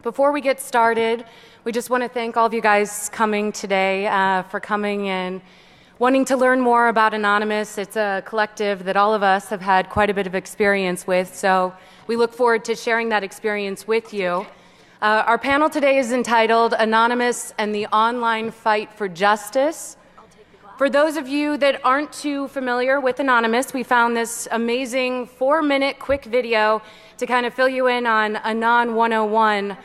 Before we get started, we just want to thank all of you guys coming today, for coming and wanting to learn more about Anonymous. It's a collective that all of us have had quite a bit of experience with, so we look forward to sharing that experience with you. Our panel today is entitled Anonymous and the Online Fight for Justice. For those of you that aren't too familiar with Anonymous, we found this amazing 4-minute quick video to kind of fill you in on Anon 101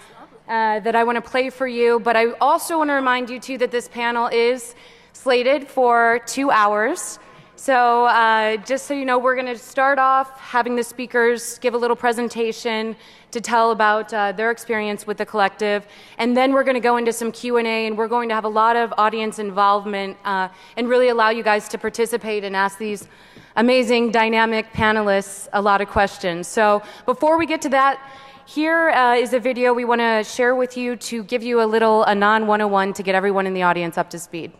that I want to play for you. But I also want to remind you, too, that this panel is slated for 2 hours. So just so you know, we're going to start off having the speakers give a little presentation to tell about their experience with the collective, and then we're going to go into some Q&A, and we're going to have a lot of audience involvement and really allow you guys to participate and ask these amazing, dynamic panelists a lot of questions. So before we get to that, here is a video we want to share with you to give you a little Anon 101 to get everyone in the audience up to speed.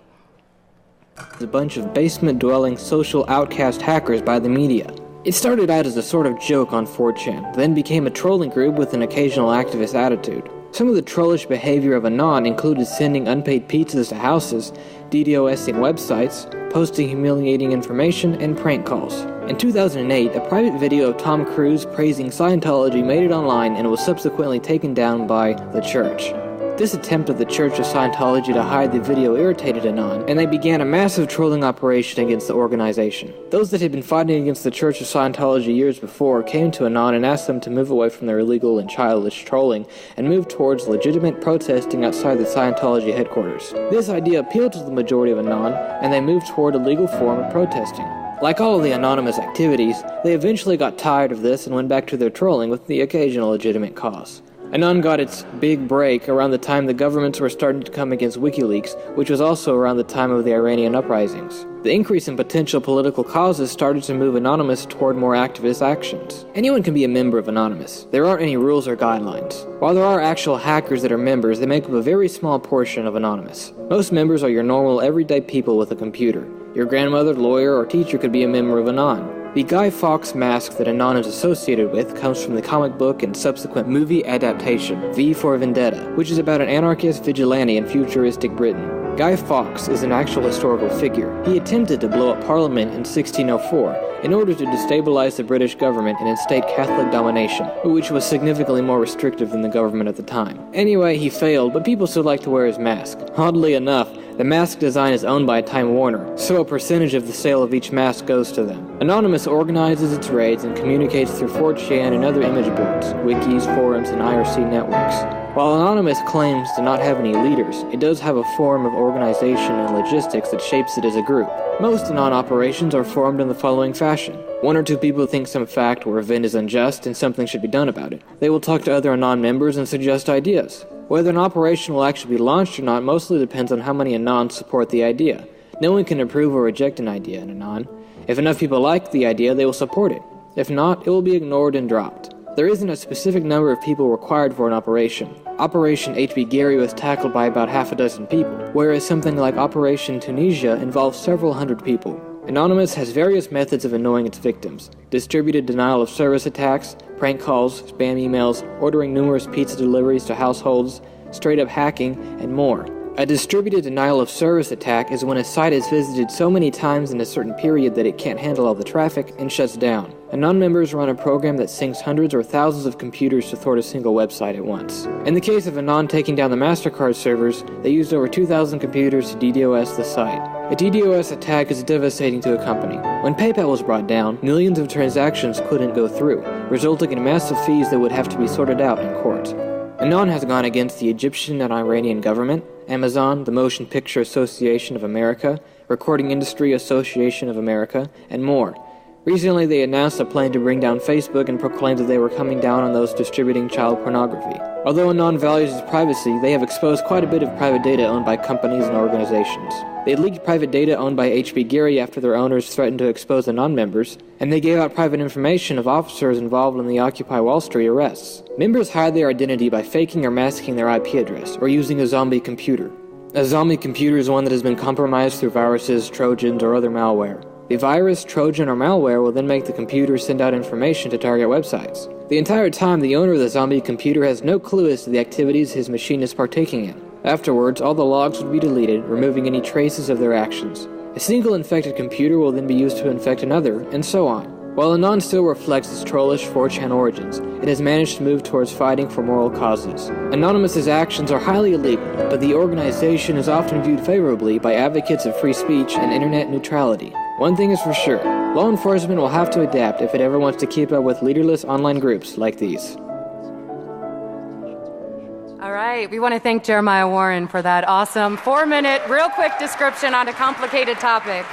A bunch of basement-dwelling social outcast hackers by the media. It started out as a sort of joke on 4chan, then became a trolling group with an occasional activist attitude. Some of the trollish behavior of Anon included sending unpaid pizzas to houses, DDoSing websites, posting humiliating information, and prank calls. In 2008, a private video of Tom Cruise praising Scientology made it online and was subsequently taken down by the church. This attempt of the Church of Scientology to hide the video irritated Anon, and they began a massive trolling operation against the organization. Those that had been fighting against the Church of Scientology years before came to Anon and asked them to move away from their illegal and childish trolling and move towards legitimate protesting outside the Scientology headquarters. This idea appealed to the majority of Anon, and they moved toward a legal form of protesting. Like all of the anonymous activities, they eventually got tired of this and went back to their trolling with the occasional legitimate cause. Anon got its big break around the time the governments were starting to come against WikiLeaks, which was also around the time of the Iranian uprisings. The increase in potential political causes started to move Anonymous toward more activist actions. Anyone can be a member of Anonymous. There aren't any rules or guidelines. While there are actual hackers that are members, they make up a very small portion of Anonymous. Most members are your normal, everyday people with a computer. Your grandmother, lawyer, or teacher could be a member of Anon. The Guy Fawkes mask that Anon is associated with comes from the comic book and subsequent movie adaptation, V for Vendetta, which is about an anarchist vigilante in futuristic Britain. Guy Fawkes is an actual historical figure. He attempted to blow up Parliament in 1604 in order to destabilize the British government and instate Catholic domination, which was significantly more restrictive than the government at the time. Anyway, he failed, but people still like to wear his mask. Oddly enough, the mask design is owned by Time Warner, so a percentage of the sale of each mask goes to them. Anonymous organizes its raids and communicates through 4chan and other image boards, wikis, forums, and IRC networks. While Anonymous claims to not have any leaders, it does have a form of organization and logistics that shapes it as a group. Most Anon operations are formed in the following fashion. 1 or 2 people think some fact or event is unjust and something should be done about it. They will talk to other Anon members and suggest ideas. Whether an operation will actually be launched or not mostly depends on how many Anons support the idea. No one can approve or reject an idea in Anon. If enough people like the idea, they will support it. If not, it will be ignored and dropped. There isn't a specific number of people required for an operation. Operation HB Gary was tackled by about half a dozen people, whereas something like Operation Tunisia involves several hundred people. Anonymous has various methods of annoying its victims: distributed denial of service attacks, prank calls, spam emails, ordering numerous pizza deliveries to households, straight-up hacking, and more. A distributed denial of service attack is when a site is visited so many times in a certain period that it can't handle all the traffic and shuts down. Anon members run a program that syncs hundreds or thousands of computers to thwart a single website at once. In the case of Anon taking down the MasterCard servers, they used over 2,000 computers to DDoS the site. A DDoS attack is devastating to a company. When PayPal was brought down, millions of transactions couldn't go through, resulting in massive fees that would have to be sorted out in court. Anon has gone against the Egyptian and Iranian government, Amazon, the Motion Picture Association of America, Recording Industry Association of America, and more. Recently, they announced a plan to bring down Facebook and proclaimed that they were coming down on those distributing child pornography. Although Anon values its privacy, they have exposed quite a bit of private data owned by companies and organizations. They leaked private data owned by HB Gary after their owners threatened to expose Anon members, and they gave out private information of officers involved in the Occupy Wall Street arrests. Members hide their identity by faking or masking their IP address, or using a zombie computer. A zombie computer is one that has been compromised through viruses, trojans, or other malware. The virus, trojan, or malware will then make the computer send out information to target websites. The entire time, the owner of the zombie computer has no clue as to the activities his machine is partaking in. Afterwards, all the logs would be deleted, removing any traces of their actions. A single infected computer will then be used to infect another, and so on. While Anon still reflects its trollish 4chan origins, it has managed to move towards fighting for moral causes. Anonymous's actions are highly illegal, but the organization is often viewed favorably by advocates of free speech and internet neutrality. One thing is for sure, law enforcement will have to adapt if it ever wants to keep up with leaderless online groups like these. All right, we want to thank Jeremiah Warren for that awesome 4-minute, real quick description on a complicated topic.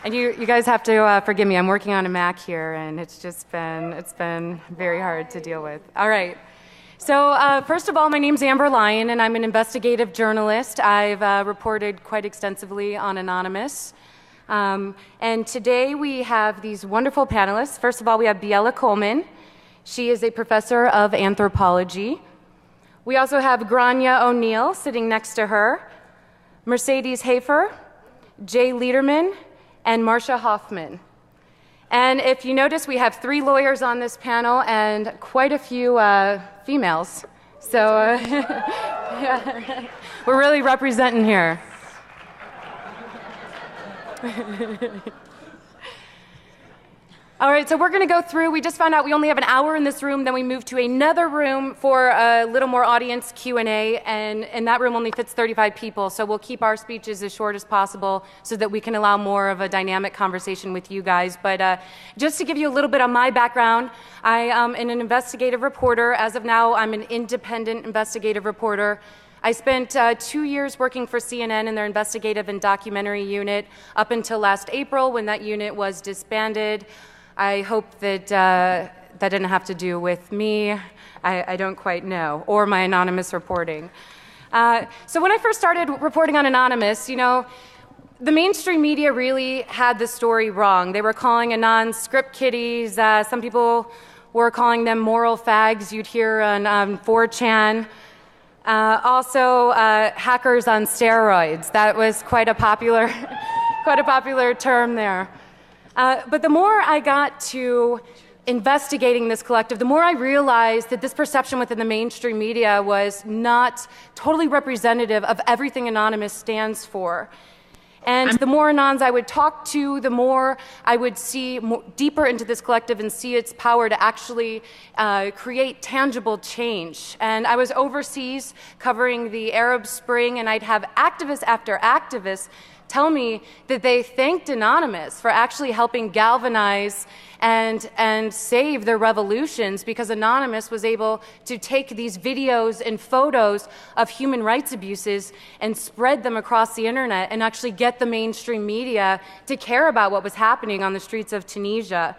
And you guys have to forgive me. I'm working on a Mac here, and it's been very hard to deal with. All right. So first of all, my name's Amber Lyon, and I'm an investigative journalist. I've reported quite extensively on Anonymous. And today we have these wonderful panelists. First of all, we have Biella Coleman. She is a professor of anthropology. We also have Grania O'Neill sitting next to her, Mercedes Hafer, Jay Liederman, and Marcia Hoffman. And if you notice, we have 3 lawyers on this panel and quite a few females. So yeah, we're really representing here. All right, so we're going to go through. We just found out we only have an hour in this room. Then we moved to another room for a little more audience Q&A, and that room only fits 35 people. So we'll keep our speeches as short as possible so that we can allow more of a dynamic conversation with you guys. But just to give you a little bit on my background, I am an investigative reporter. As of now, I'm an independent investigative reporter. I spent 2 years working for CNN in their investigative and documentary unit up until last April when that unit was disbanded. I hope that that didn't have to do with me. I don't quite know, or my anonymous reporting. So when I first started reporting on Anonymous, you know, the mainstream media really had the story wrong. They were calling Anon script kiddies. Some people were calling them moral fags. You'd hear on 4chan. Also, hackers on steroids. That was quite a popular term there. But the more I got to investigating this collective, the more I realized that this perception within the mainstream media was not totally representative of everything Anonymous stands for. And the more Anons I would talk to, the more I would see deeper into this collective and see its power to actually create tangible change. And I was overseas covering the Arab Spring, and I'd have activist after activist tell me that they thanked Anonymous for actually helping galvanize and save their revolutions, because Anonymous was able to take these videos and photos of human rights abuses and spread them across the internet and actually get the mainstream media to care about what was happening on the streets of Tunisia.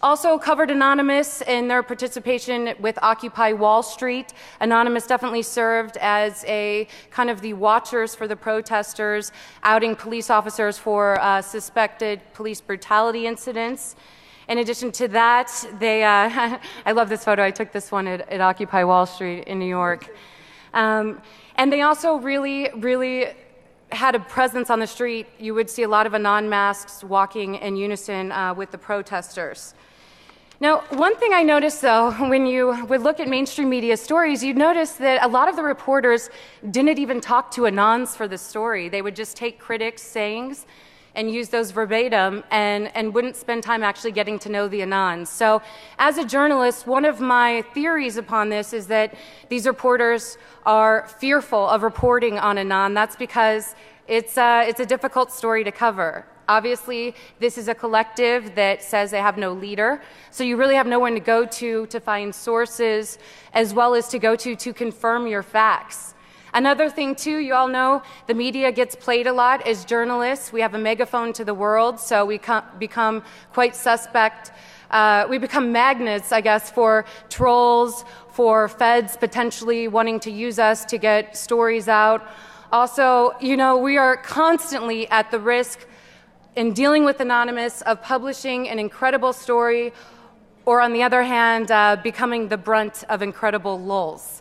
Also covered Anonymous in their participation with Occupy Wall Street. Anonymous definitely served as a kind of the watchers for the protesters, outing police officers for suspected police brutality incidents. In addition to that, they, I love this photo. I took this one at Occupy Wall Street in New York. And they also really had a presence on the street. You would see a lot of Anon masks walking in unison with the protesters. Now, one thing I noticed, though, when you would look at mainstream media stories, you'd notice that a lot of the reporters didn't even talk to Anons for the story. They would just take critics' sayings and use those verbatim and wouldn't spend time actually getting to know the Anons. So as a journalist, one of my theories upon this is that these reporters are fearful of reporting on Anon. That's because it's a difficult story to cover. Obviously, this is a collective that says they have no leader, so you really have no one to go to find sources, as well as to go to confirm your facts. Another thing, too, you all know the media gets played a lot as journalists. We have a megaphone to the world, so we become quite suspect. We become magnets, I guess, for trolls, for feds potentially wanting to use us to get stories out. Also, you know, we are constantly at the risk in dealing with Anonymous of publishing an incredible story, or on the other hand, becoming the brunt of incredible lulls.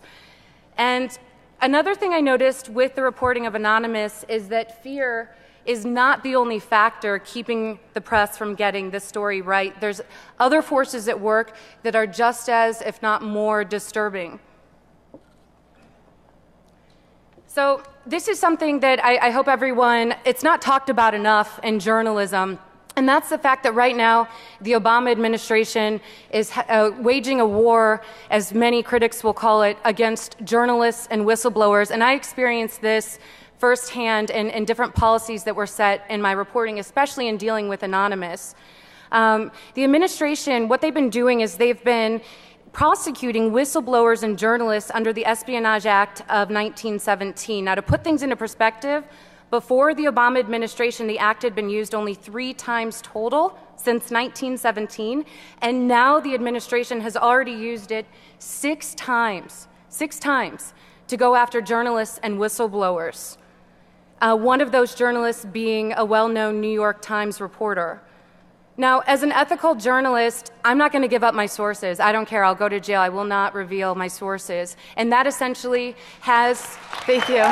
And another thing I noticed with the reporting of Anonymous is that fear is not the only factor keeping the press from getting this story right. There's other forces at work that are just as, if not more, disturbing. So this is something that I hope everyone, it's not talked about enough in journalism, and that's the fact that right now the Obama administration is waging a war, as many critics will call it, against journalists and whistleblowers, and I experienced this firsthand in different policies that were set in my reporting, especially in dealing with Anonymous. The administration, what they've been doing is they've been prosecuting whistleblowers and journalists under the Espionage Act of 1917. Now, to put things into perspective, before the Obama administration, the act had been used only 3 times total since 1917, and now the administration has already used it 6 times to go after journalists and whistleblowers. One of those journalists being a well-known New York Times reporter. Now, as an ethical journalist, I'm not going to give up my sources. I don't care. I'll go to jail. I will not reveal my sources. And that essentially has... Thank you.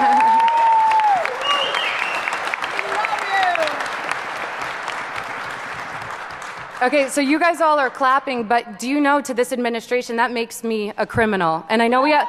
Okay, so you guys all are clapping, but do you know, to this administration, that makes me a criminal. And I know we have...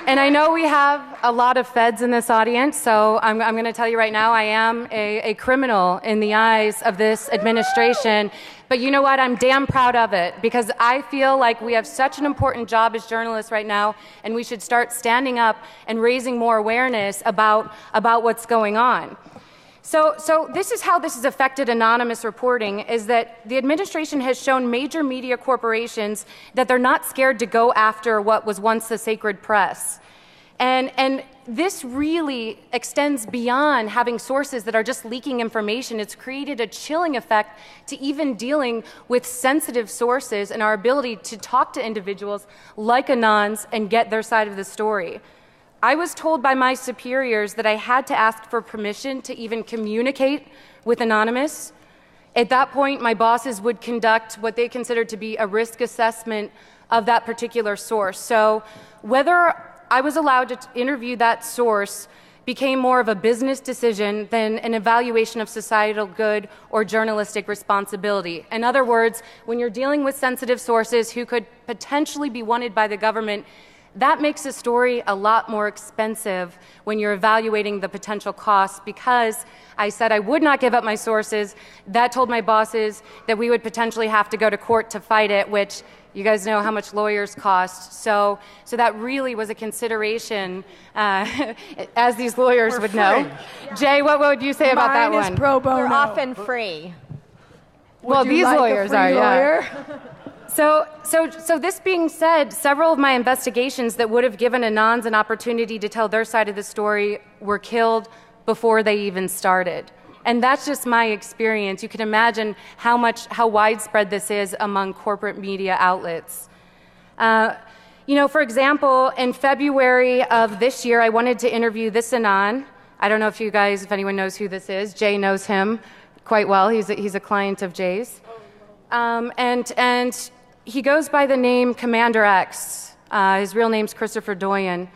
And I know we have a lot of feds in this audience, so I'm going to tell you right now, I am a criminal in the eyes of this administration. But you know what? I'm damn proud of it, because I feel like we have such an important job as journalists right now, and we should start standing up and raising more awareness about what's going on. So this is how this has affected anonymous reporting, is that the administration has shown major media corporations that they're not scared to go after what was once the sacred press. And this really extends beyond having sources that are just leaking information. It's created a chilling effect to even dealing with sensitive sources and our ability to talk to individuals like Anons and get their side of the story. I was told by my superiors that I had to ask for permission to even communicate with Anonymous. At that point, my bosses would conduct what they considered to be a risk assessment of that particular source. So whether I was allowed to interview that source became more of a business decision than an evaluation of societal good or journalistic responsibility. In other words, when you're dealing with sensitive sources who could potentially be wanted by the government, that makes a story a lot more expensive when you're evaluating the potential costs. Because I said I would not give up my sources, that told my bosses that we would potentially have to go to court to fight it, which you guys know how much lawyers cost. So that really was a consideration, as these lawyers would know. Yeah. Jay, what would you say about that one? Mine is pro bono. We're often free. Well, these like lawyers a free are, lawyer? yeah. So this being said, several of my investigations that would have given Anons an opportunity to tell their side of the story were killed before they even started. And that's just my experience. You can imagine how widespread this is among corporate media outlets. For example, in February of this year, I wanted to interview this Anon. I don't know if anyone knows who this is. Jay knows him quite well. He's a client of Jay's. And he goes by the name Commander X. His real name's Christopher Doyen.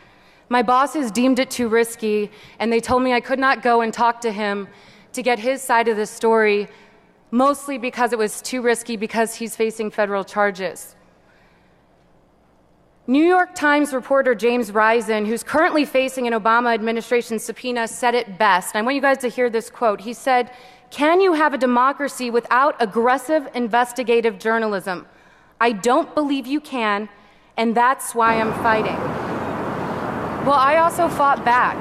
My bosses deemed it too risky, and they told me I could not go and talk to him to get his side of the story, mostly because it was too risky because he's facing federal charges. New York Times reporter James Risen, who's currently facing an Obama administration subpoena, said it best. I want you guys to hear this quote. He said, "Can you have a democracy without aggressive investigative journalism? I don't believe you can, and that's why I'm fighting." Well, I also fought back.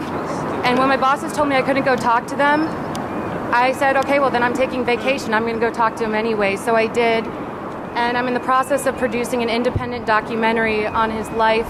And when my bosses told me I couldn't go talk to them, I said, okay, well then I'm taking vacation. I'm going to go talk to him anyway. So I did. And I'm in the process of producing an independent documentary on his life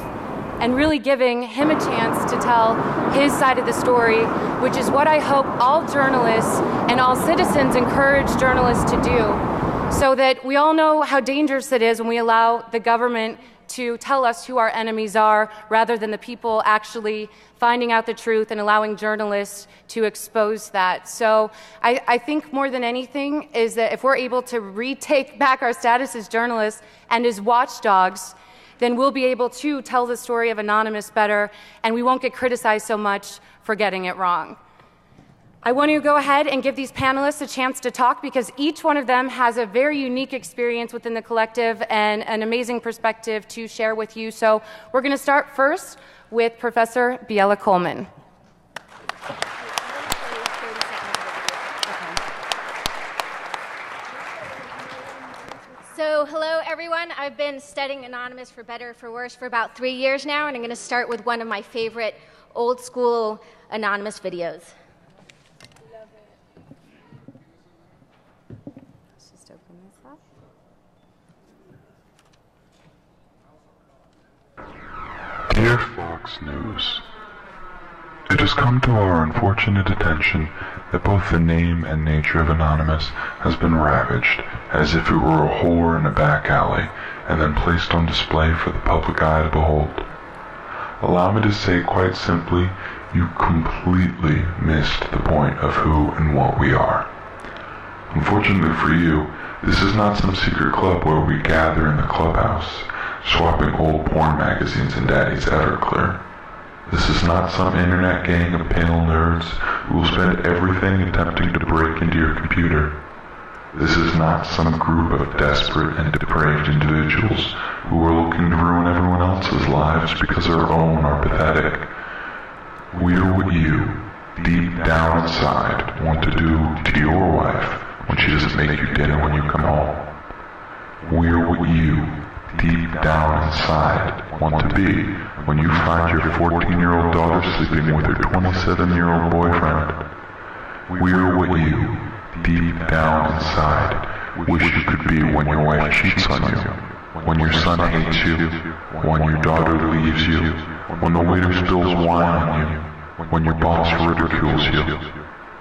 and really giving him a chance to tell his side of the story, which is what I hope all journalists and all citizens encourage journalists to do, so that we all know how dangerous it is when we allow the government to tell us who our enemies are, rather than the people actually finding out the truth and allowing journalists to expose that. So I think more than anything is that if we're able to retake back our status as journalists and as watchdogs, then we'll be able to tell the story of Anonymous better, and we won't get criticized so much for getting it wrong. I want to go ahead and give these panelists a chance to talk because each one of them has a very unique experience within the collective and an amazing perspective to share with you. So we're going to start first with Professor Biela Coleman. So hello everyone, I've been studying Anonymous for better or for worse for about 3 years now, and I'm going to start with one of my favorite old school Anonymous videos. Dear Fox News, it has come to our unfortunate attention that both the name and nature of Anonymous has been ravaged, as if it were a whore in a back alley, and then placed on display for the public eye to behold. Allow me to say quite simply, you completely missed the point of who and what we are. Unfortunately for you, this is not some secret club where we gather in the clubhouse, swapping old porn magazines and Daddy's Everclear. This is not some internet gang of panel nerds who will spend everything attempting to break into your computer. This is not some group of desperate and depraved individuals who are looking to ruin everyone else's lives because their own are pathetic. We are what you, deep down inside, want to do to your wife when she doesn't make you dinner when you come home. We are what you, deep down inside, want to be when you find your 14-year-old daughter sleeping with her 27-year-old boyfriend. We are what you, deep down inside, wish you could be when your wife cheats on you, when your son hates you, when your daughter leaves you, when the waiter spills wine on you, when your boss ridicules you.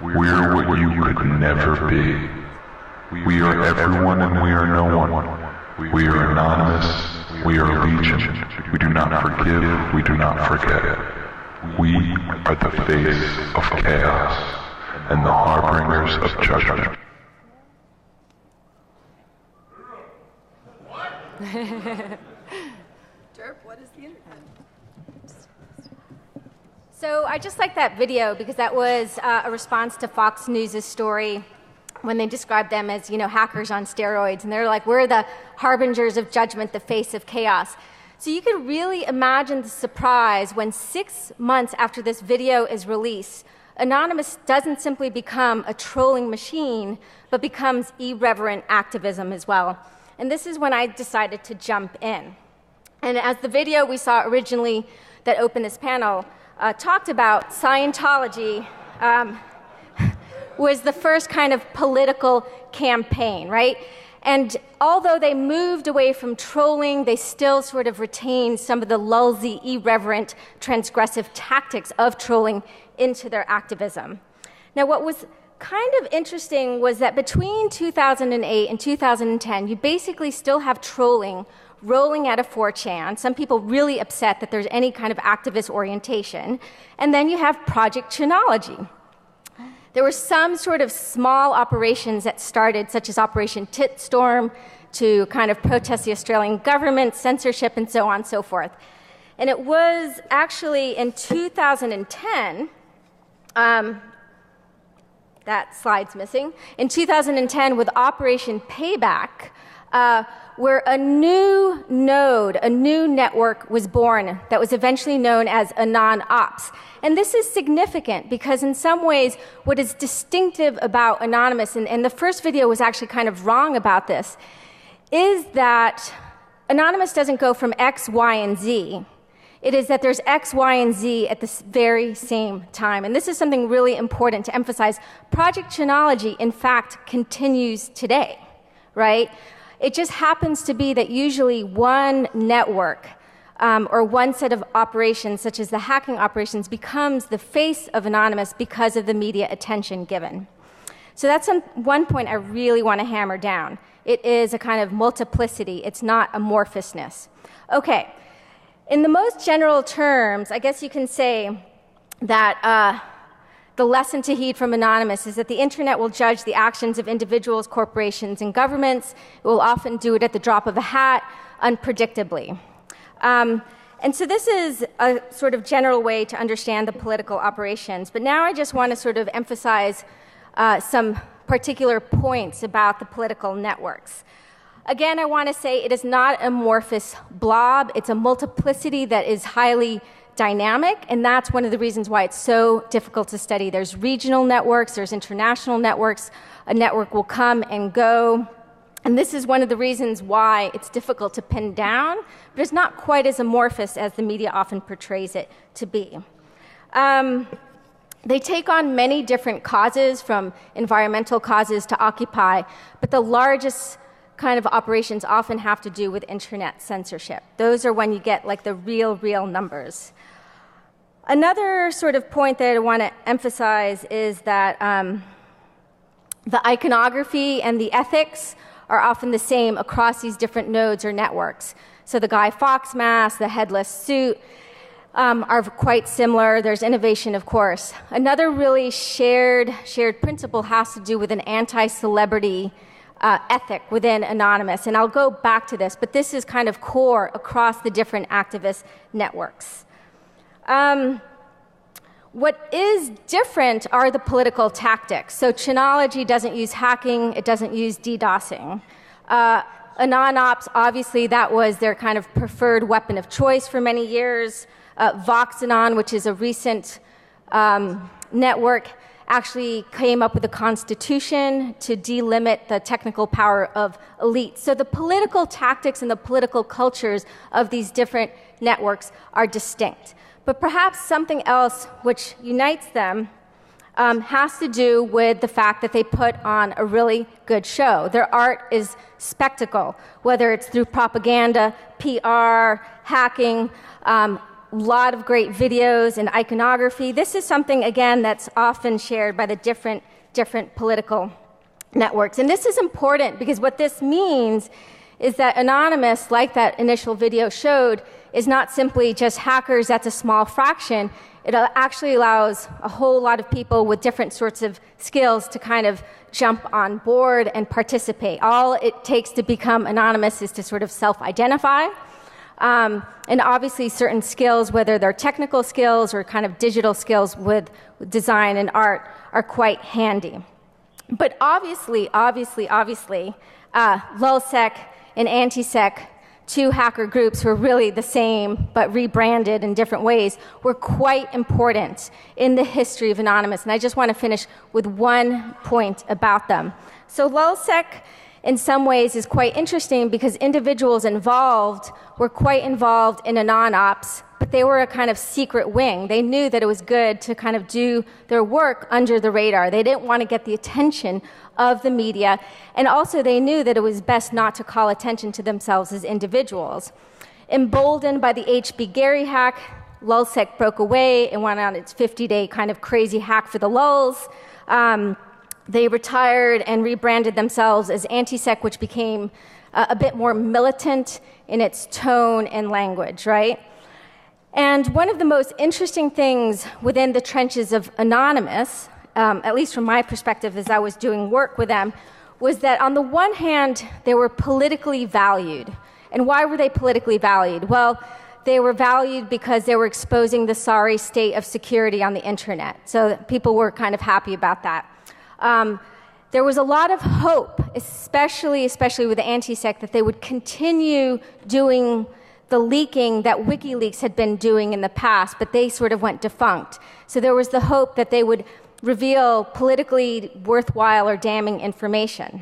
We are what you could never be. We are everyone and we are no one. We are Anonymous, we are Legion, we do not forgive, we do not forget. We are the face of chaos and the harbingers of judgment. Derp, what is the internet? So I just like that video because that was a response to Fox News' story when they described them as, hackers on steroids. And they're like, we're the harbingers of judgment, the face of chaos. So you can really imagine the surprise when 6 months after this video is released, Anonymous doesn't simply become a trolling machine, but becomes irreverent activism as well. And this is when I decided to jump in. And as the video we saw originally that opened this panel talked about, Scientology was the first kind of political campaign, right? And although they moved away from trolling, they still sort of retained some of the lulzy, irreverent, transgressive tactics of trolling into their activism. Now, what was kind of interesting was that between 2008 and 2010, you basically still have trolling rolling out of 4chan, some people really upset that there's any kind of activist orientation, and then you have Project Chinology. There were some sort of small operations that started, such as Operation Titstorm, to kind of protest the Australian government, censorship, and so on and so forth. And it was actually in 2010, that slide's missing, in 2010 with Operation Payback, where a new node, a new network was born that was eventually known as Anon-Ops. And this is significant because in some ways what is distinctive about Anonymous, and the first video was actually kind of wrong about this, is that Anonymous doesn't go from X, Y, and Z. It is that there's X, Y, and Z at the very same time. And this is something really important to emphasize. Project Chinology, in fact, continues today, right? It just happens to be that usually one network or one set of operations, such as the hacking operations, becomes the face of Anonymous because of the media attention given. So that's one point I really want to hammer down. It is a kind of multiplicity. It's not amorphousness. Okay. In the most general terms, I guess you can say that the lesson to heed from Anonymous is that the internet will judge the actions of individuals, corporations, and governments. It will often do it at the drop of a hat, unpredictably. And so this is a sort of general way to understand the political operations. But now I just want to sort of emphasize some particular points about the political networks. Again, I want to say it is not an amorphous blob. It's a multiplicity that is highly dynamic, and that's one of the reasons why it's so difficult to study. There's regional networks, there's international networks. A network will come and go. And this is one of the reasons why it's difficult to pin down, but it's not quite as amorphous as the media often portrays it to be. They take on many different causes, from environmental causes to Occupy, but the largest kind of operations often have to do with internet censorship. Those are when you get like the real numbers. Another sort of point that I want to emphasize is that the iconography and the ethics are often the same across these different nodes or networks. So the Guy Fawkes mask, the headless suit, are quite similar. There's innovation, of course. Another really shared principle has to do with an anti-celebrity ethic within Anonymous. And I'll go back to this, but this is kind of core across the different activist networks. What is different are the political tactics. So Chinology doesn't use hacking, it doesn't use DDoSing. AnonOps, obviously that was their kind of preferred weapon of choice for many years. VoxAnon, which is a recent network, actually came up with a constitution to delimit the technical power of elites. So the political tactics and the political cultures of these different networks are distinct. But perhaps something else which unites them has to do with the fact that they put on a really good show. Their art is spectacle, whether it's through propaganda, PR, hacking, a lot of great videos and iconography. This is something, again, that's often shared by the different political networks. And this is important because what this means is that Anonymous, like that initial video showed, is not simply just hackers, that's a small fraction. It actually allows a whole lot of people with different sorts of skills to kind of jump on board and participate. All it takes to become anonymous is to sort of self-identify. And obviously certain skills, whether they're technical skills or kind of digital skills with design and art, are quite handy. But obviously, LulzSec and AntiSec, two hacker groups who are really the same but rebranded in different ways, were quite important in the history of Anonymous. And I just want to finish with one point about them. So LulzSec, in some ways, is quite interesting because individuals involved were quite involved in AnonOps, but they were a kind of secret wing. They knew that it was good to kind of do their work under the radar. They didn't want to get the attention of the media, and also they knew that it was best not to call attention to themselves as individuals. Emboldened by the HB Gary hack, LulzSec broke away and went on its 50-day kind of crazy hack for the lulz. They retired and rebranded themselves as AntiSec, which became a bit more militant in its tone and language, right? And one of the most interesting things within the trenches of Anonymous, at least from my perspective as I was doing work with them, was that on the one hand, they were politically valued. And why were they politically valued? Well, they were valued because they were exposing the sorry state of security on the internet. So people were kind of happy about that. There was a lot of hope, especially with the AntiSec, that they would continue doing the leaking that WikiLeaks had been doing in the past, but they sort of went defunct. So there was the hope that they would reveal politically worthwhile or damning information.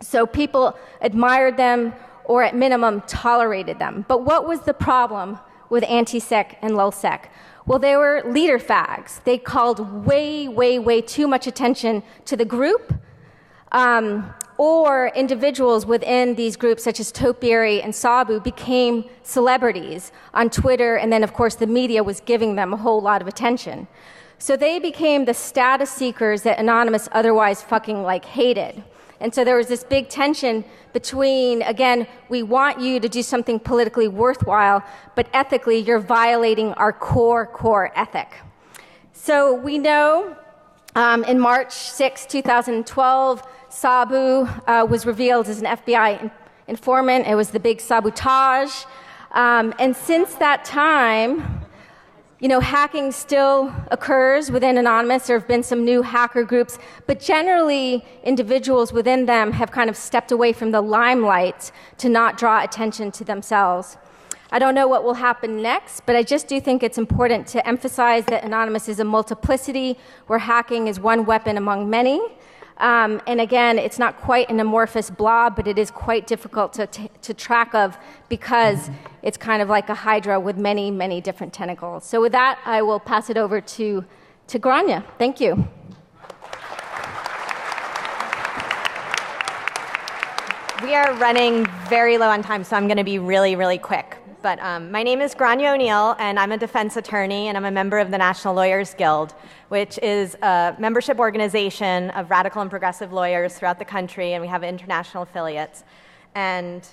So people admired them, or at minimum tolerated them. But what was the problem with AntiSec and LulzSec? Well, they were leader fags. They called way too much attention to the group, or individuals within these groups, such as Topiary and Sabu, became celebrities on Twitter, and then, of course, the media was giving them a whole lot of attention. So they became the status seekers that Anonymous otherwise fucking, hated. And so there was this big tension between, again, we want you to do something politically worthwhile, but ethically you're violating our core ethic. So we know in March 6, 2012, Sabu was revealed as an FBI informant. It was the big sabotage. And since that time, hacking still occurs within Anonymous. There have been some new hacker groups, but generally individuals within them have kind of stepped away from the limelight to not draw attention to themselves. I don't know what will happen next, but I just do think it's important to emphasize that Anonymous is a multiplicity where hacking is one weapon among many. And again, it's not quite an amorphous blob, but it is quite difficult to track of because it's kind of like a hydra with many, many different tentacles. So with that, I will pass it over to Grania. Thank you. We are running very low on time, so I'm going to be really, really quick. But my name is Grania O'Neill, and I'm a defense attorney, and I'm a member of the National Lawyers Guild, which is a membership organization of radical and progressive lawyers throughout the country, and we have international affiliates. And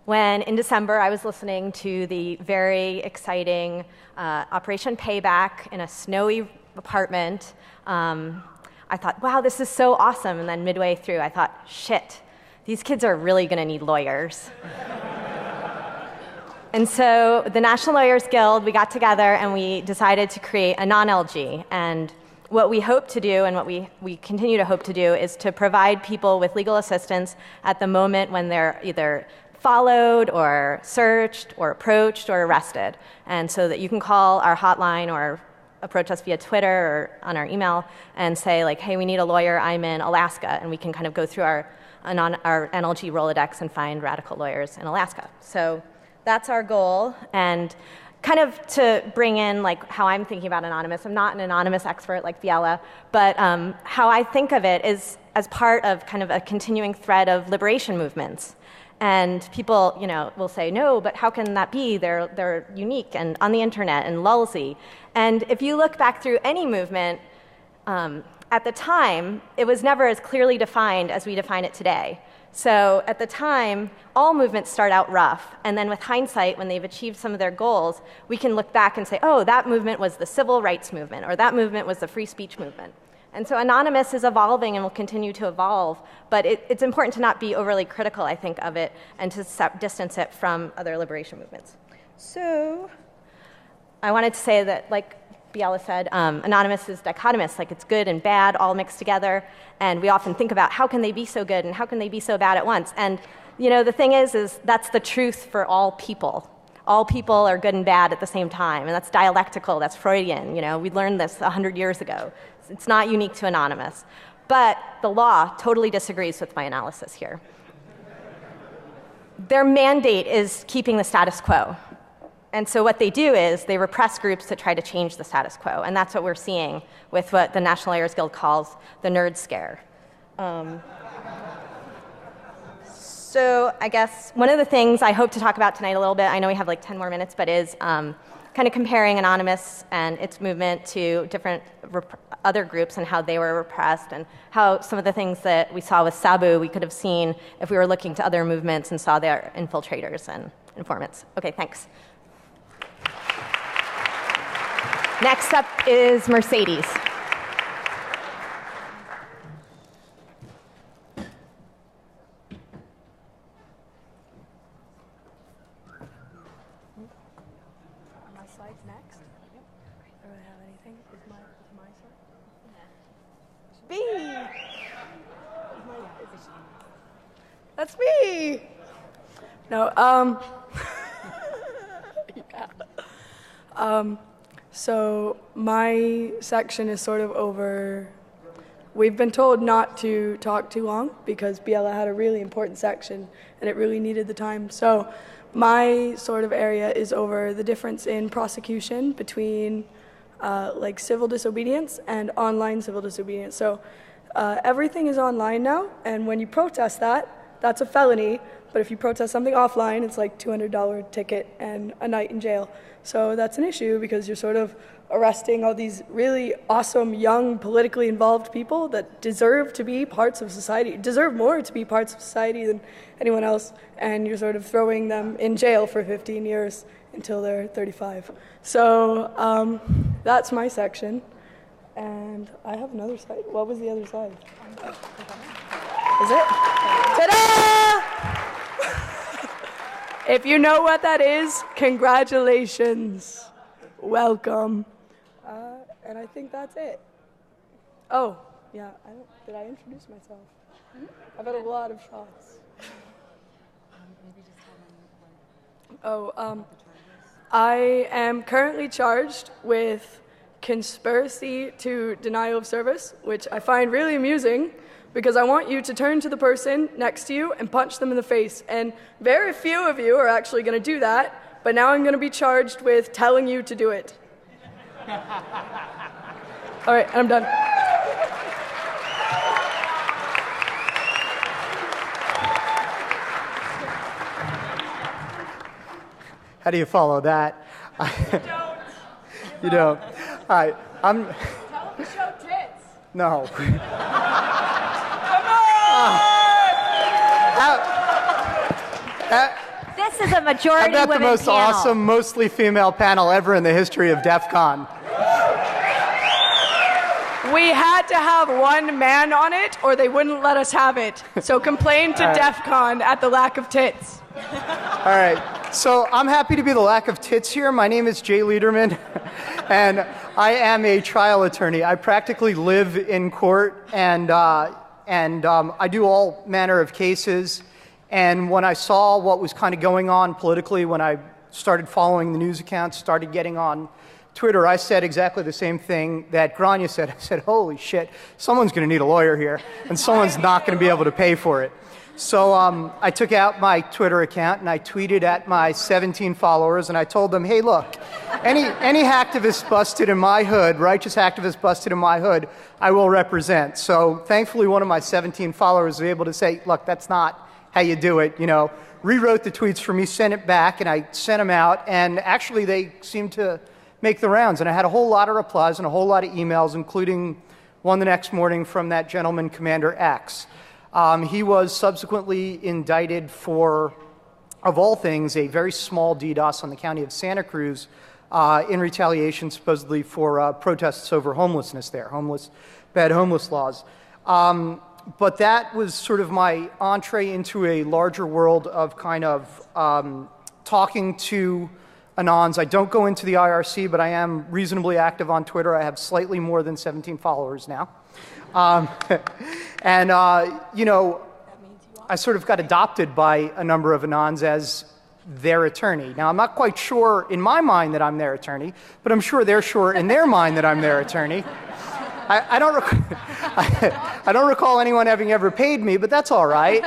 when, in December, I was listening to the very exciting Operation Payback in a snowy apartment, I thought, wow, this is so awesome. And then midway through, I thought, shit, these kids are really going to need lawyers. And so the National Lawyers Guild, we got together and we decided to create a non-LG. And what we hope to do, and what we continue to hope to do, is to provide people with legal assistance at the moment when they're either followed or searched or approached or arrested. And so that you can call our hotline or approach us via Twitter or on our email and say, like, hey, we need a lawyer, I'm in Alaska. And we can kind of go through our NLG Rolodex and find radical lawyers in Alaska. So that's our goal, and kind of to bring in like how I'm thinking about Anonymous. I'm not an Anonymous expert like Biela, but how I think of it is as part of kind of a continuing thread of liberation movements. And people, will say, no, but how can that be? They're unique and on the internet and lulzy. And if you look back through any movement, at the time, it was never as clearly defined as we define it today. So at the time, all movements start out rough, and then with hindsight, when they've achieved some of their goals, we can look back and say, oh, that movement was the civil rights movement, or that movement was the free speech movement. And so Anonymous is evolving and will continue to evolve, but it's important to not be overly critical, I think, of it, and to distance it from other liberation movements. So I wanted to say that, like Biela said, Anonymous is dichotomous, like it's good and bad all mixed together, and we often think about how can they be so good and how can they be so bad at once. And the thing is that's the truth for all people. All people are good and bad at the same time, and that's dialectical, that's Freudian. We learned this 100 years ago. It's not unique to Anonymous. But the law totally disagrees with my analysis here. Their mandate is keeping the status quo. And so what they do is they repress groups that try to change the status quo. And that's what we're seeing with what the National Lawyers Guild calls the nerd scare. So I guess one of the things I hope to talk about tonight a little bit, I know we have like 10 more minutes, but is kind of comparing Anonymous and its movement to different other groups and how they were repressed, and how some of the things that we saw with Sabu we could have seen if we were looking to other movements and saw their infiltrators and informants. Okay, thanks. Next up is Mercedes. My slides next. Do I have anything? Is my slide? B. That's me. No. Yeah. So my section is sort of over. We've been told not to talk too long because Biela had a really important section and it really needed the time. So my sort of area is over the difference in prosecution between like civil disobedience and online civil disobedience. So everything is online now, and when you protest that, that's a felony. But if you protest something offline, it's like $200 ticket and a night in jail. So that's an issue because you're sort of arresting all these really awesome, young, politically involved people that deserve to be parts of society, deserve more to be parts of society than anyone else, and you're sort of throwing them in jail for 15 years until they're 35. So that's my section. And I have another side. What was the other side? Is it? Ta-da! If you know what that is, congratulations. Welcome. And I think that's it. Oh, yeah. Did I introduce myself? I've had a lot of shots. I am currently charged with conspiracy to denial of service, which I find really amusing because I want you to turn to the person next to you and punch them in the face. And very few of you are actually going to do that, but now I'm going to be charged with telling you to do it. All right, I'm done. How do you follow that? You don't. You don't. All right, I'm... Tell them to show tits. No. Come on! This is a majority I've got the women most panel. awesome, mostly female panel ever in the history of DEF CON. We had to have one man on it, or they wouldn't let us have it. So complain to DEF CON at the lack of tits. All right, so I'm happy to be the lack of tits here. My name is Jay Lederman, and I am a trial attorney. I practically live in court, and I do all manner of cases. And when I saw what was kind of going on politically, when I started following the news accounts, started getting on Twitter, I said exactly the same thing that Grania said. I said, holy shit, someone's going to need a lawyer here, and someone's not going to be able to pay for it. So I took out my Twitter account and I tweeted at my 17 followers and I told them, hey, look, any hacktivist busted in my hood, righteous activist busted in my hood, I will represent. So thankfully one of my 17 followers was able to say, look, that's not how you do it, you know, rewrote the tweets for me, sent it back, and I sent them out, and actually they seemed to make the rounds. And I had a whole lot of replies and a whole lot of emails, including one the next morning from that gentleman, Commander X. He was subsequently indicted for, of all things, a very small DDoS on the county of Santa Cruz in retaliation supposedly for protests over homelessness there, bad homeless laws. But that was sort of my entree into a larger world of kind of talking to Anons. I don't go into the IRC, but I am reasonably active on Twitter. I have slightly more than 17 followers now. You know, I sort of got adopted by a number of Anons as their attorney. Now, I'm not quite sure in my mind that I'm their attorney, but I'm sure they're sure in their mind that I'm their attorney. I don't recall anyone having ever paid me, but that's all right.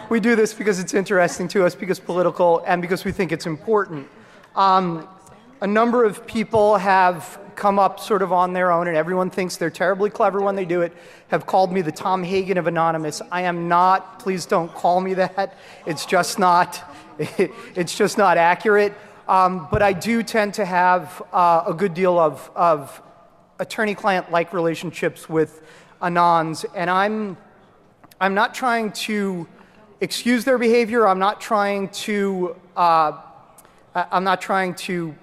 We do this because it's interesting to us, because political, and because we think it's important. A number of people have come up sort of on their own, and everyone thinks they're terribly clever when they do it, have called me the Tom Hagen of Anonymous. I am not. Please don't call me that. It's just not accurate. But I do tend to have a good deal of attorney-client-like relationships with Anons, and I'm not trying to excuse their behavior. I'm not trying to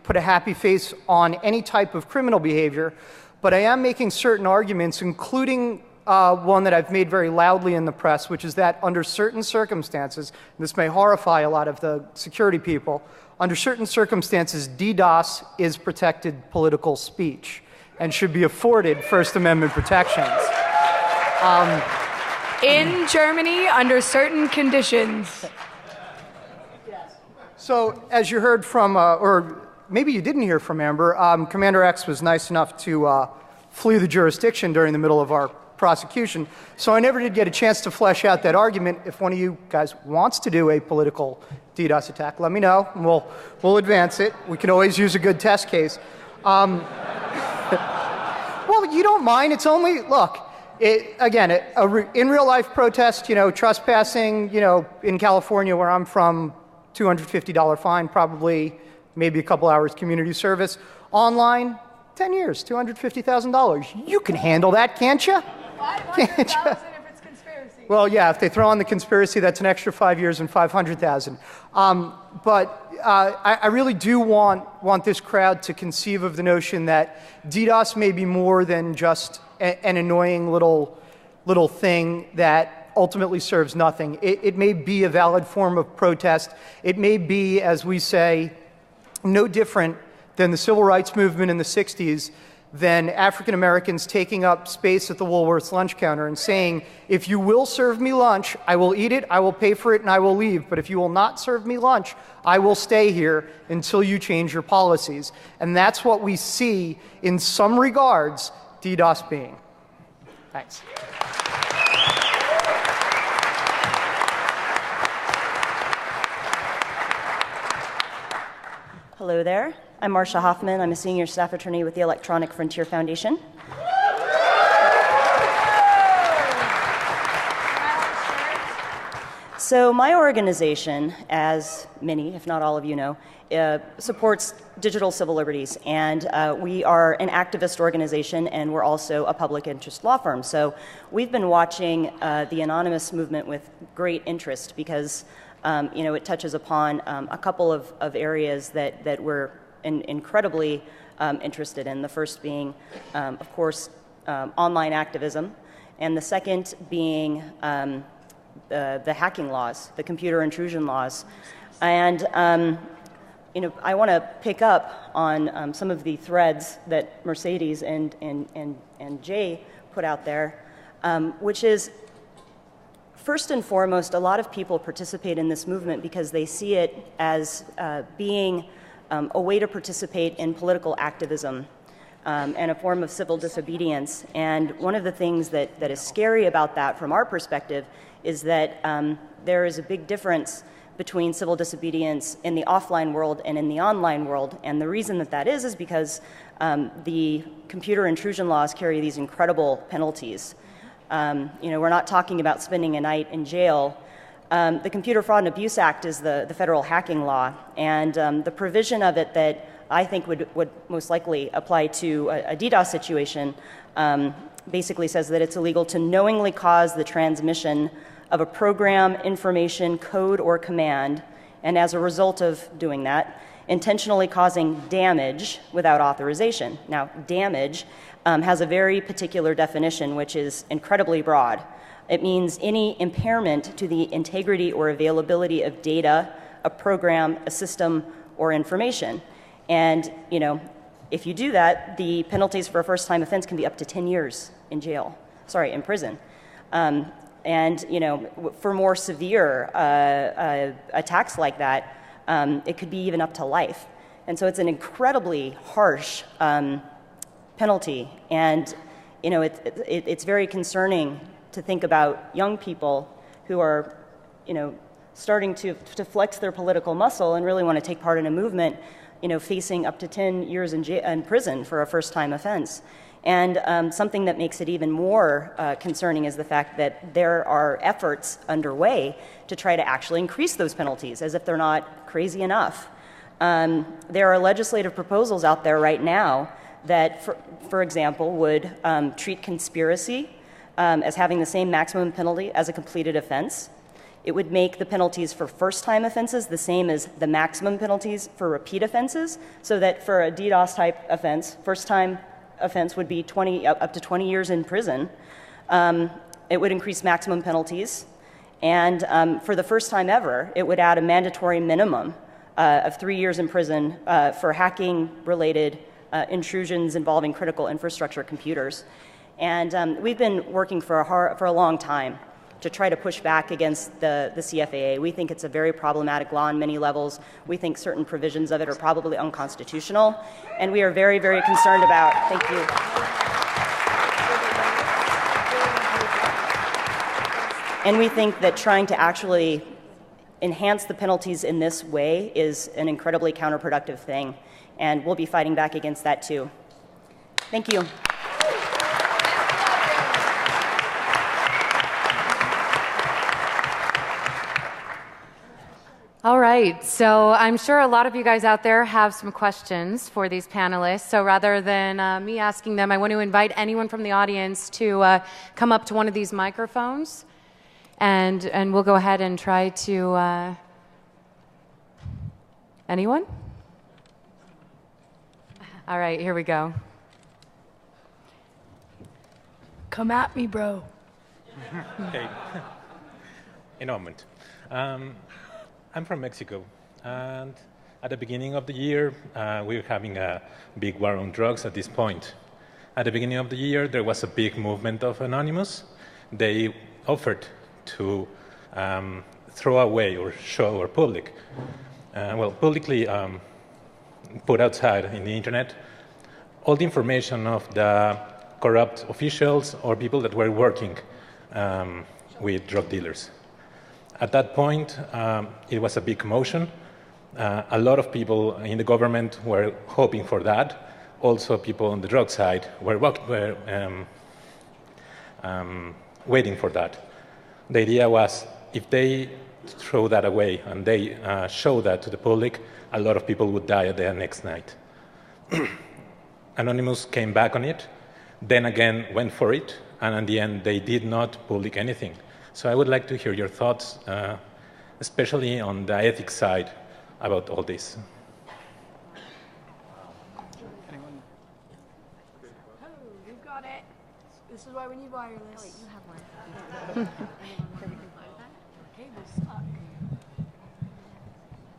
put a happy face on any type of criminal behavior, but I am making certain arguments, including one that I've made very loudly in the press, which is that under certain circumstances, and this may horrify a lot of the security people, under certain circumstances, DDoS is protected political speech and should be afforded First Amendment protections. In Germany, under certain conditions. So, as you heard from, or maybe you didn't hear from Amber, Commander X was nice enough to flee the jurisdiction during the middle of our prosecution. So I never did get a chance to flesh out that argument. If one of you guys wants to do a political DDoS attack, let me know, and we'll advance it. We can always use a good test case. Well, you don't mind. It's only, look, in real life protest, you know, trespassing, you know, in California where I'm from, $250 fine, probably maybe a couple hours community service. Online, 10 years, $250,000. You can handle that, can't you? $500,000 if it's conspiracy. Well, yeah, if they throw on the conspiracy, that's an extra 5 years and $500,000. But I really do want this crowd to conceive of the notion that DDoS may be more than just an annoying little thing that ultimately serves nothing. It may be a valid form of protest. It may be, as we say, no different than the civil rights movement in the 60s, than African Americans taking up space at the Woolworth's lunch counter and saying, if you will serve me lunch, I will eat it, I will pay for it, and I will leave. But if you will not serve me lunch, I will stay here until you change your policies. And that's what we see, in some regards, DDoS being. Thanks. Hello there. I'm Marcia Hoffman. I'm a senior staff attorney with the Electronic Frontier Foundation. So my organization, as many, if not all of you know, supports digital civil liberties. And we are an activist organization, and we're also a public interest law firm. So we've been watching the anonymous movement with great interest because it touches upon a couple of areas that we're incredibly interested in. The first being, of course, online activism, and the second being the hacking laws, the computer intrusion laws. And I want to pick up on some of the threads that Mercedes and Jay put out there, which is, first and foremost, a lot of people participate in this movement because they see it as being a way to participate in political activism and a form of civil disobedience. And one of the things that is scary about that from our perspective is that there is a big difference between civil disobedience in the offline world and in the online world. And the reason that is because the computer intrusion laws carry these incredible penalties. We're not talking about spending a night in jail. The Computer Fraud and Abuse Act is the federal hacking law, and the provision of it that I think would most likely apply to a DDoS situation basically says that it's illegal to knowingly cause the transmission of a program, information, code, or command, and as a result of doing that, intentionally causing damage without authorization. Now, damage has a very particular definition, which is incredibly broad. It means any impairment to the integrity or availability of data, a program, a system, or information. And, if you do that, the penalties for a first-time offense can be up to 10 years in prison. And, for more severe attacks like that, it could be even up to life. And so it's an incredibly harsh penalty. And, it's very concerning to think about young people who are, starting to flex their political muscle and really want to take part in a movement, facing up to 10 years in prison for a first-time offense. And something that makes it even more concerning is the fact that there are efforts underway to try to actually increase those penalties, as if they're not crazy enough. There are legislative proposals out there right now that, for example, would treat conspiracy as having the same maximum penalty as a completed offense. It would make the penalties for first-time offenses the same as the maximum penalties for repeat offenses, so that for a DDoS-type offense, first-time offense would be up to 20 years in prison. It would increase maximum penalties. And for the first time ever, it would add a mandatory minimum of 3 years in prison for hacking-related intrusions involving critical infrastructure computers. And we've been working for a long time to try to push back against the CFAA. We think it's a very problematic law on many levels. We think certain provisions of it are probably unconstitutional, and we are very, very concerned about. Thank you. And we think that trying to actually enhance the penalties in this way is an incredibly counterproductive thing, and we'll be fighting back against that too. Thank you. All right, so I'm sure a lot of you guys out there have some questions for these panelists. So rather than me asking them, I want to invite anyone from the audience to come up to one of these microphones, and we'll go ahead and try to. Anyone? All right, here we go. Come at me, bro. Hey. in a moment. I'm from Mexico, and at the beginning of the year, we were having a big war on drugs at this point. At the beginning of the year, there was a big movement of Anonymous. They offered to throw away or show or publicly put outside in the internet all the information of the corrupt officials or people that were working with drug dealers. At that point, it was a big commotion. A lot of people in the government were hoping for that. Also, people on the drug side were waiting for that. The idea was, if they throw that away and they show that to the public, a lot of people would die the next night. Anonymous came back on it, then again went for it, and in the end, they did not public anything. So I would like to hear your thoughts, especially on the ethics side, about all this. You've got it. This is why we need wireless. Oh, wait, you have one.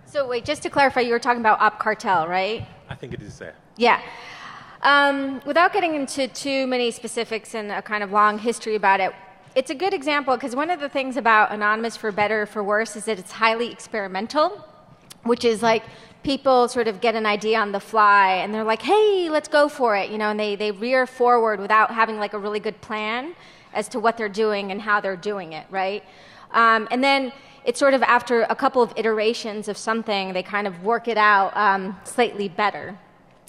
So wait, just to clarify, you were talking about Op Cartel, right? I think it is there. Yeah. Without getting into too many specifics and a kind of long history about it, it's a good example because one of the things about Anonymous, for better or for worse, is that it's highly experimental, which is like people sort of get an idea on the fly and they're like, hey, let's go for it, you know, and they rear forward without having like a really good plan as to what they're doing and how they're doing it, right? And then it's sort of after a couple of iterations of something, they kind of work it out slightly better.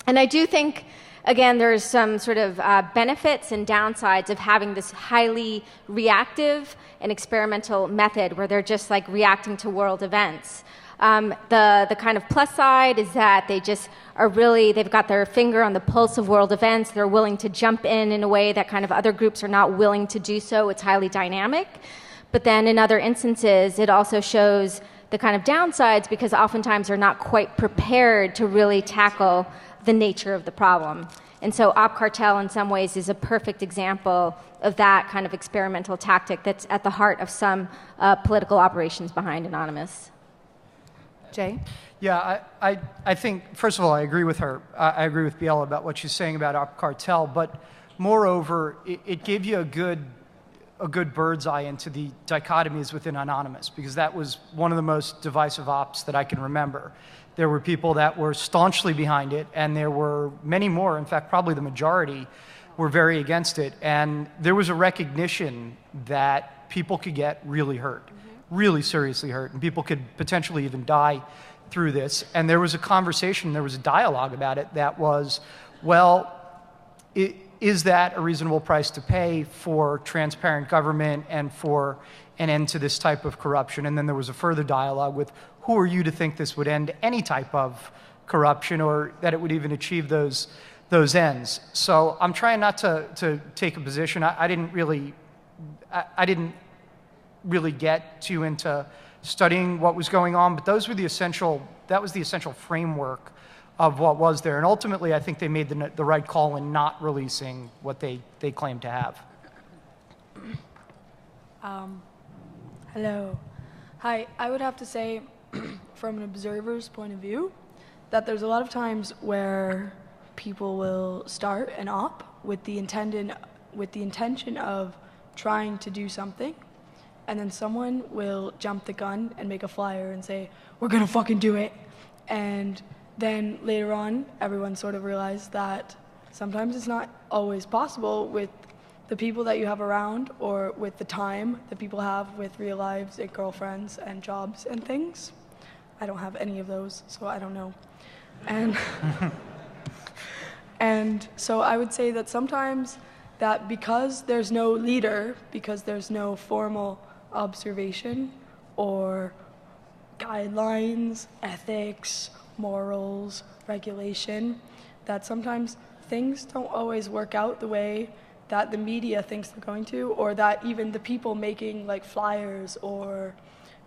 And I do think, again, there's some sort of benefits and downsides of having this highly reactive and experimental method where they're just like reacting to world events. The kind of plus side is that they just are really, they've got their finger on the pulse of world events. They're willing to jump in a way that kind of other groups are not willing to do so. It's highly dynamic. But then in other instances, it also shows the kind of downsides because oftentimes they're not quite prepared to really tackle the nature of the problem. And so Op Cartel in some ways is a perfect example of that kind of experimental tactic that's at the heart of some political operations behind Anonymous. Jay? Yeah, I think, first of all, I agree with her. I agree with Biela about what she's saying about Op Cartel, but moreover, it gave you a good bird's eye into the dichotomies within Anonymous, because that was one of the most divisive ops that I can remember. There were people that were staunchly behind it, and there were many more, in fact, probably the majority, were very against it. And there was a recognition that people could get really hurt, really seriously hurt, and people could potentially even die through this. And there was a conversation, there was a dialogue about it that was, well, is that a reasonable price to pay for transparent government and for an end to this type of corruption? And then there was a further dialogue with, who are you to think this would end any type of corruption or that it would even achieve those ends? So I'm trying not to take a position. I didn't really get too into studying what was going on, but that was the essential framework of what was there. And ultimately, I think they made the right call in not releasing what they claimed to have. Hello. Hi, I would have to say, from an observer's point of view, that there's a lot of times where people will start an op with the intention of trying to do something, and then someone will jump the gun and make a flyer and say, we're gonna fucking do it. And then later on, everyone sort of realized that sometimes it's not always possible with the people that you have around or with the time that people have with real lives and girlfriends and jobs and things. I don't have any of those, so I don't know. And, and so I would say that sometimes that because there's no leader, because there's no formal observation or guidelines, ethics, morals, regulation, that sometimes things don't always work out the way that the media thinks they're going to, or that even the people making like flyers or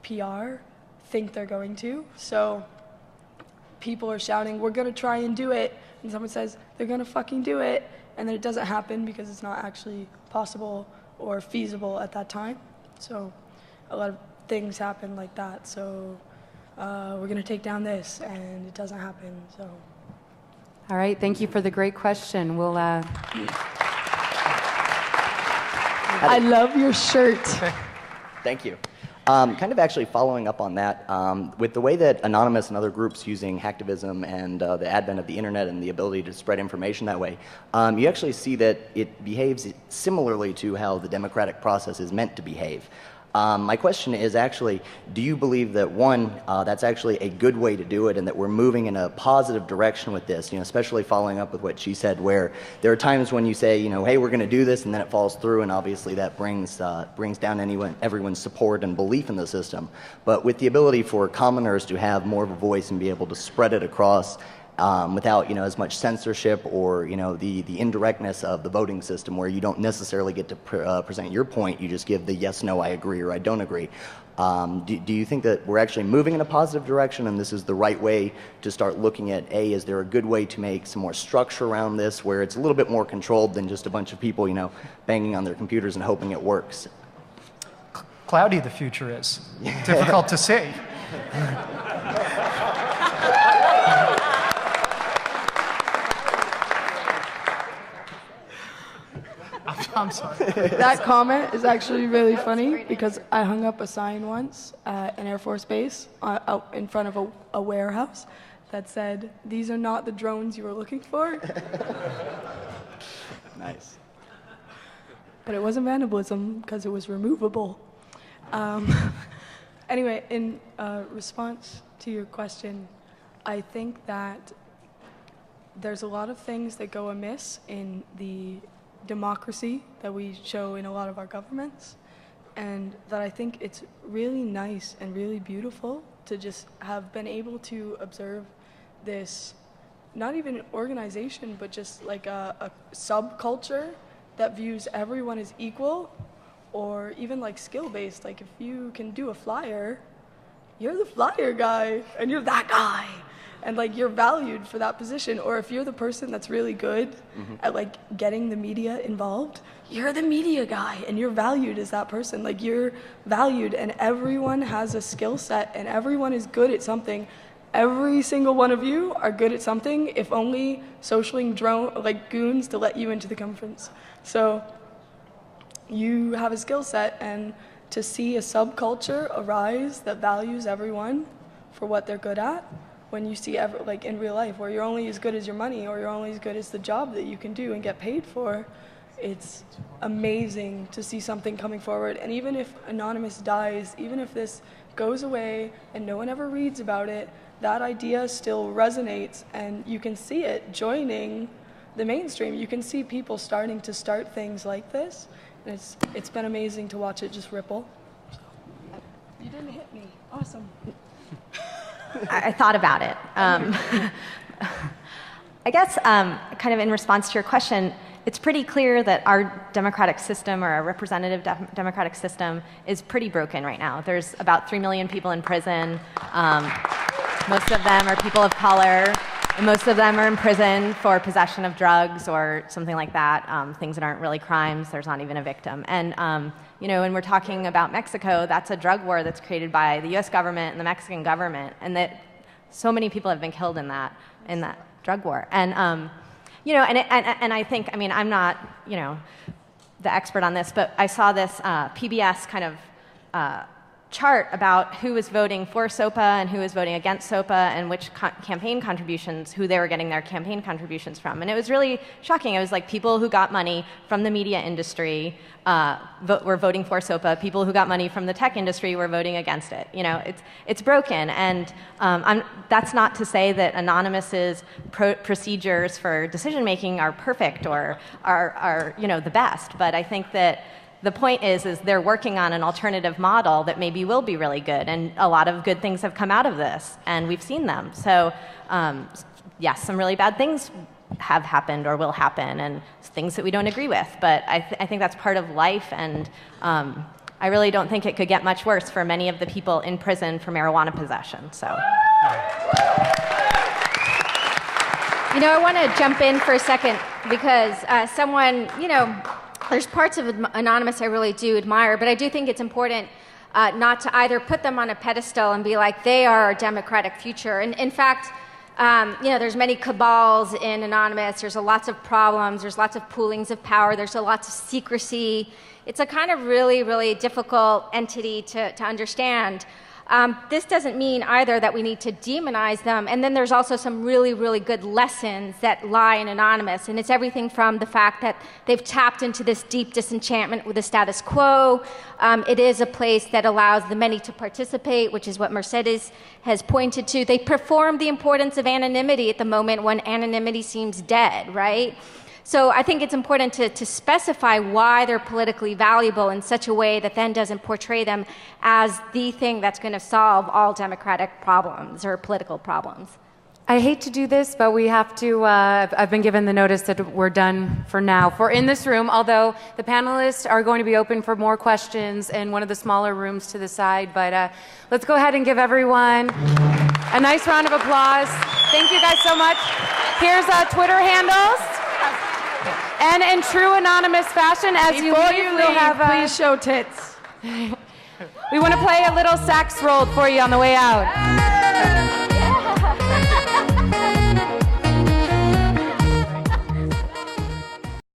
PR think they're going to. So people are shouting, we're gonna try and do it, and someone says, they're gonna fucking do it, and then it doesn't happen because it's not actually possible or feasible at that time. So a lot of things happen like that. So we're going to take down this, and it doesn't happen. So. All right, thank you for the great question. We'll. I love your shirt. Thank you. Kind of actually following up on that, with the way that Anonymous and other groups using hacktivism and the advent of the internet and the ability to spread information that way, you actually see that it behaves similarly to how the democratic process is meant to behave. My question is actually, do you believe that, one, that's actually a good way to do it and that we're moving in a positive direction with this, especially following up with what she said, where there are times when you say, hey, we're going to do this, and then it falls through, and obviously that brings down everyone's support and belief in the system. But with the ability for commoners to have more of a voice and be able to spread it across without as much censorship or the indirectness of the voting system, where you don't necessarily get to present your point, you just give the yes, no, I agree, or I don't agree. Do you think that we're actually moving in a positive direction, and this is the right way to start looking at, is there a good way to make some more structure around this where it's a little bit more controlled than just a bunch of people banging on their computers and hoping it works? Cloudy the future is. Difficult to see. I'm sorry. That comment is actually really funny because I hung up a sign once at an Air Force base out in front of a warehouse that said, "These are not the drones you were looking for." Nice. But it wasn't vandalism because it was removable. Anyway, in response to your question, I think that there's a lot of things that go amiss in the democracy that we show in a lot of our governments, and that I think it's really nice and really beautiful to just have been able to observe this, not even organization, but just like a subculture that views everyone as equal, or even like skill-based. Like if you can do a flyer, you're the flyer guy, and you're that guy. And like you're valued for that position. Or if you're the person that's really good at like getting the media involved, you're the media guy and you're valued as that person. Like you're valued, and everyone has a skill set and everyone is good at something. Every single one of you are good at something, if only socialing goons to let you into the conference. So you have a skill set, and to see a subculture arise that values everyone for what they're good at, when you see like in real life, where you're only as good as your money, or you're only as good as the job that you can do and get paid for, it's amazing to see something coming forward. And even if Anonymous dies, even if this goes away and no one ever reads about it, that idea still resonates, and you can see it joining the mainstream. You can see people starting to start things like this, and it's been amazing to watch it just ripple. So, you didn't hit me. Awesome. I thought about it. I guess kind of in response to your question, it's pretty clear that our democratic system, or our representative democratic system, is pretty broken right now. There's about 3 million people in prison. Most of them are people of color, and most of them are in prison for possession of drugs or something like that, things that aren't really crimes. There's not even a victim. And when we're talking about Mexico, that's a drug war that's created by the U.S. government and the Mexican government, and that so many people have been killed in that drug war. And and I think, I'm not the expert on this, but I saw this PBS kind of chart about who was voting for SOPA and who was voting against SOPA, and which campaign contributions, who they were getting their campaign contributions from. And it was really shocking. It was like people who got money from the media industry were voting for SOPA. People who got money from the tech industry were voting against it. It's broken. And that's not to say that Anonymous's procedures for decision making are perfect or are the best. But I think that the point is they're working on an alternative model that maybe will be really good, and a lot of good things have come out of this, and we've seen them. So, yes, some really bad things have happened or will happen, and things that we don't agree with. But I think that's part of life, and I really don't think it could get much worse for many of the people in prison for marijuana possession. So, I want to jump in for a second because someone, there's parts of Anonymous I really do admire, but I do think it's important not to either put them on a pedestal and be like, they are our democratic future. And in fact, there's many cabals in Anonymous. There's lots of problems. There's lots of poolings of power. There's lots of secrecy. It's a kind of really, really difficult entity to understand. This doesn't mean either that we need to demonize them. And then there's also some really, really good lessons that lie in Anonymous. And it's everything from the fact that they've tapped into this deep disenchantment with the status quo. It is a place that allows the many to participate, which is what Mercedes has pointed to. They perform the importance of anonymity at the moment when anonymity seems dead, right? So I think it's important to specify why they're politically valuable in such a way that then doesn't portray them as the thing that's going to solve all democratic problems or political problems. I hate to do this, but we have to, I've been given the notice that we're done for now. For in this room, although the panelists are going to be open for more questions in one of the smaller rooms to the side, but let's go ahead and give everyone a nice round of applause. Thank you guys so much. Here's Twitter handles. And in true Anonymous fashion, as you leave, we'll have please show tits. We want to play a little sax roll for you on the way out.